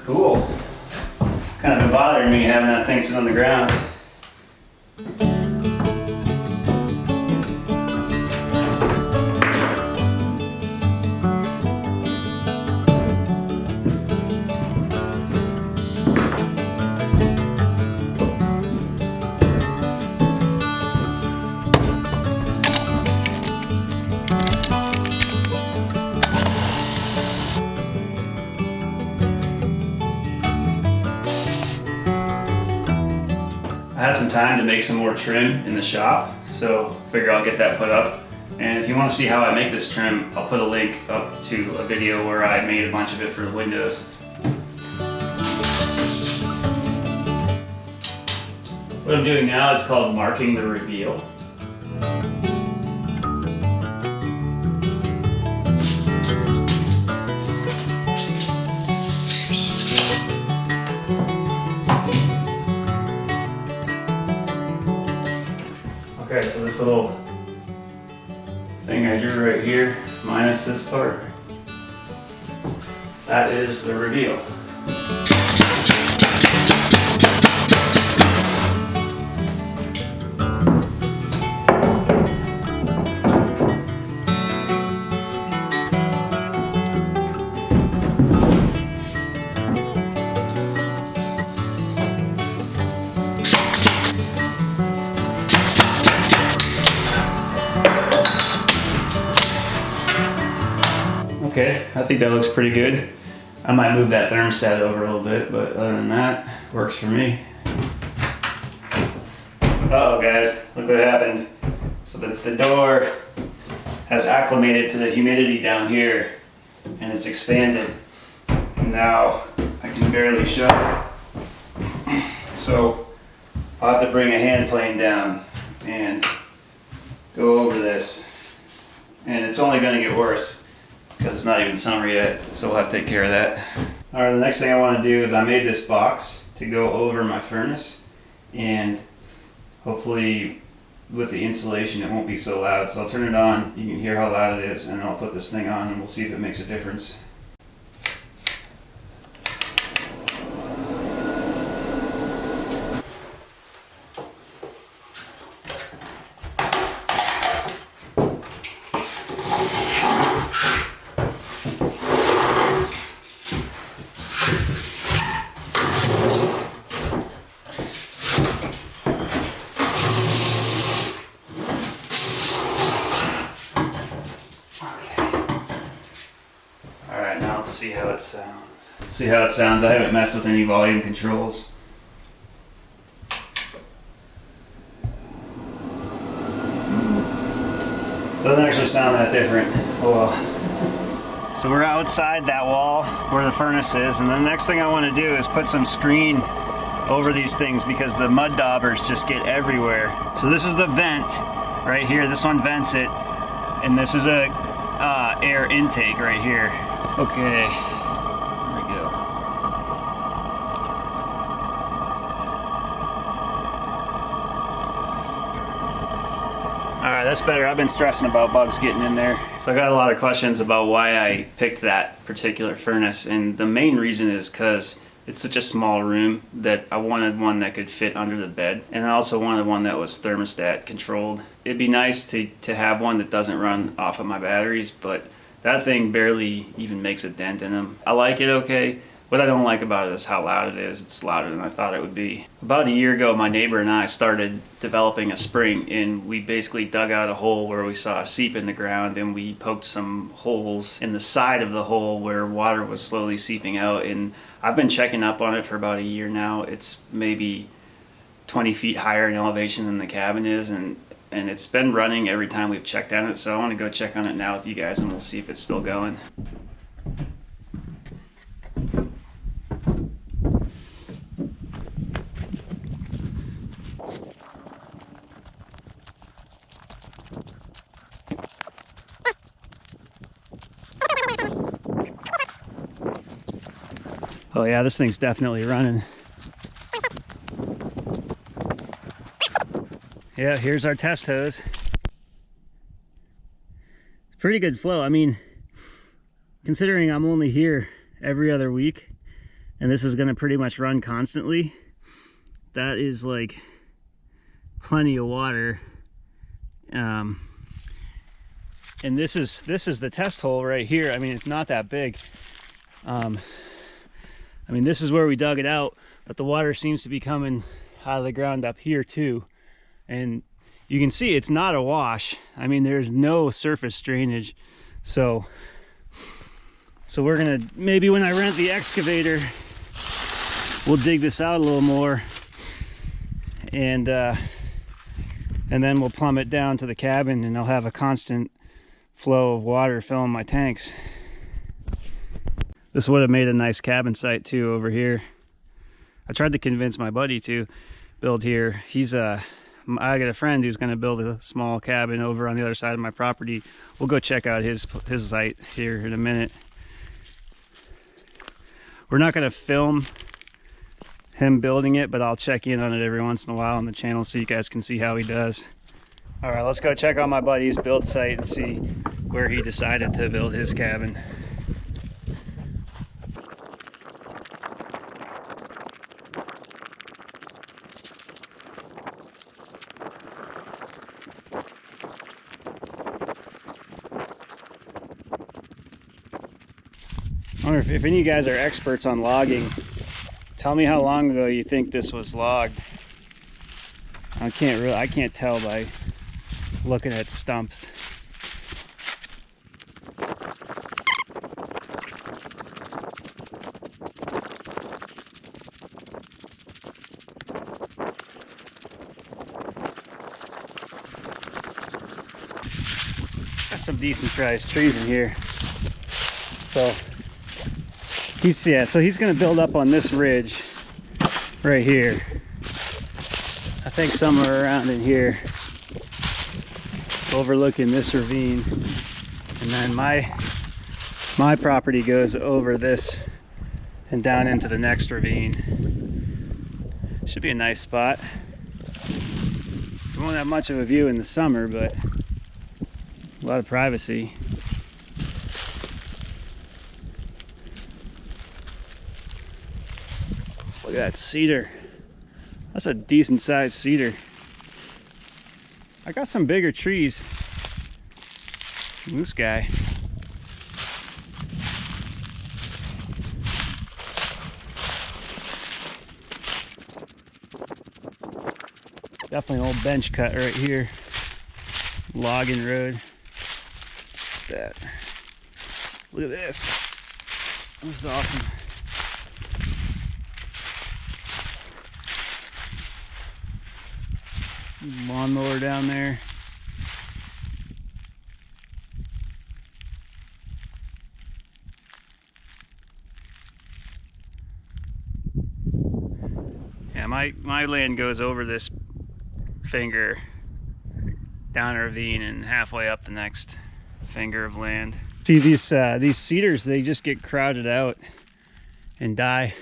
Cool. Kind of been bothering me having that thing sit on the ground. I had some time to make some more trim in the shop, so figure I'll get that put up. And if you want to see how I make this trim, I'll put a link up to a video where I made a bunch of it for the windows. What I'm doing now is called marking the reveal. Okay, so this little thing I drew right here, minus this part, that is the reveal. Okay, I think that looks pretty good. I might move that thermostat over a little bit, but other than that, works for me. Uh-oh guys, look what happened. So the door has acclimated to the humidity down here, and it's expanded. And now I can barely shut it. So I'll have to bring a hand plane down and go over this. And it's only gonna get worse, because it's not even summer yet, so we'll have to take care of that. All right, the next thing I want to do is I made this box to go over my furnace, and hopefully with the insulation it won't be so loud. So I'll turn it on, you can hear how loud it is, and I'll put this thing on and we'll see if it makes a difference. Let's see how it sounds. Let's see how it sounds. I haven't messed with any volume controls. Doesn't actually sound that different. Oh well. So we're outside that wall where the furnace is, and the next thing I want to do is put some screen over these things because the mud daubers just get everywhere. So this is the vent right here. This one vents it. And this is a air intake right here. Okay, here we go. All right, that's better. I've been stressing about bugs getting in there. So I got a lot of questions about why I picked that particular furnace, and the main reason is because it's such a small room that I wanted one that could fit under the bed, and I also wanted one that was thermostat controlled. It'd be nice to have one that doesn't run off of my batteries, but that thing barely even makes a dent in them. I like it okay. What I don't like about it is how loud it is. It's louder than I thought it would be. About a year ago, my neighbor and I started developing a spring, and we basically dug out a hole where we saw a seep in the ground, and we poked some holes in the side of the hole where water was slowly seeping out. And I've been checking up on it for about a year now. It's maybe 20 feet higher in elevation than the cabin is, and it's been running every time we've checked on it. So I want to go check on it now with you guys, and we'll see if it's still going. Oh yeah, this thing's definitely running. Yeah, here's our test hose. It's pretty good flow. I mean, considering I'm only here every other week and this is gonna pretty much run constantly, that is like plenty of water. And this is the test hole right here. I mean, it's not that big. I mean, this is where we dug it out, but the water seems to be coming out of the ground up here too. And you can see it's not a wash. I mean, there's no surface drainage. So we're gonna, maybe when I rent the excavator, we'll dig this out a little more, and then we'll plumb it down to the cabin, and I'll have a constant flow of water filling my tanks. This would have made a nice cabin site too over here. I tried to convince my buddy to build here. I got a friend who's going to build a small cabin over on the other side of my property. We'll go check out his site here in a minute. We're not going to film him building it, but I'll check in on it every once in a while on the channel so you guys can see how he does. All right, let's go check out my buddy's build site and see where he decided to build his cabin. I wonder if any of you guys are experts on logging. Tell me how long ago you think this was logged. I can't tell by looking at stumps. Got some decent sized trees in here. So he's gonna build up on this ridge right here. I think somewhere around in here, overlooking this ravine, and then my property goes over this and down into the next ravine. Should be a nice spot. We won't have much of a view in the summer, but a lot of privacy. Look at that cedar. That's a decent sized cedar. I got some bigger trees than this guy. Definitely an old bench cut right here. Logging road. Look at that. Look at this. This is awesome. Lawnmower down there. Yeah, my land goes over this finger, down a ravine, and halfway up the next. finger of land. See these cedars, they just get crowded out and die.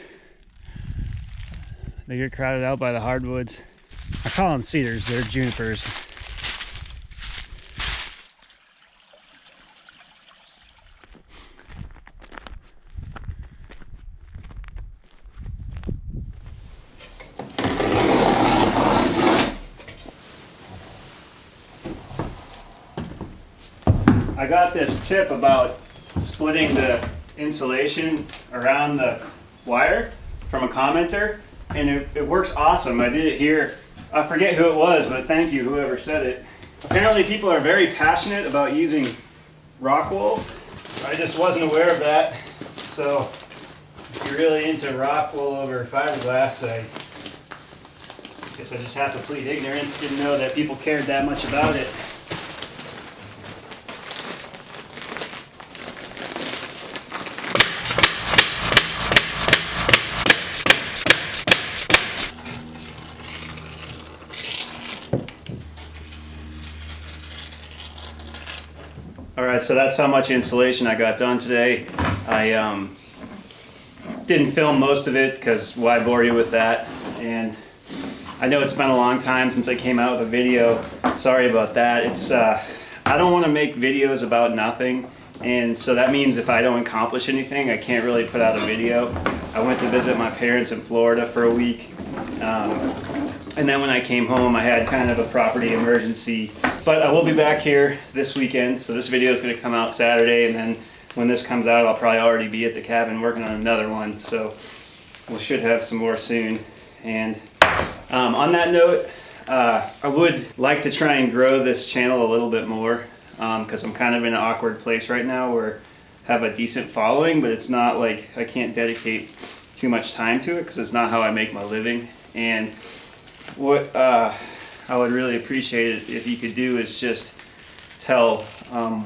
They get crowded out by the hardwoods. I call them cedars, they're junipers. I got this tip about splitting the insulation around the wire from a commenter, and it works awesome. I did it here. I forget who it was, but thank you whoever said it. Apparently people are very passionate about using rock wool. I just wasn't aware of that. So if you're really into rock wool over fiberglass, I guess I just have to plead ignorance. Didn't know that people cared that much about it. Alright, so that's how much insulation I got done today. I didn't film most of it because why bore you with that? And I know it's been a long time since I came out with a video. Sorry about that. It's I don't want to make videos about nothing, and so that means if I don't accomplish anything, I can't really put out a video. I went to visit my parents in Florida for a week. And then when I came home, I had kind of a property emergency. But I will be back here this weekend, so this video is going to come out Saturday, and then when this comes out, I'll probably already be at the cabin working on another one, so we should have some more soon. And on that note, I would like to try and grow this channel a little bit more, because I'm kind of in an awkward place right now where I have a decent following, but it's not like I can't dedicate too much time to it because it's not how I make my living. And what I would really appreciate it if you could do is just tell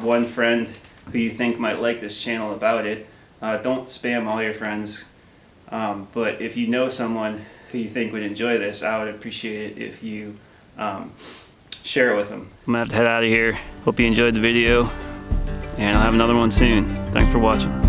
one friend who you think might like this channel about it. Don't spam all your friends, but if you know someone who you think would enjoy this, I would appreciate it if you share it with them. I'm gonna have to head out of here. Hope you enjoyed the video, and I'll have another one soon. Thanks for watching.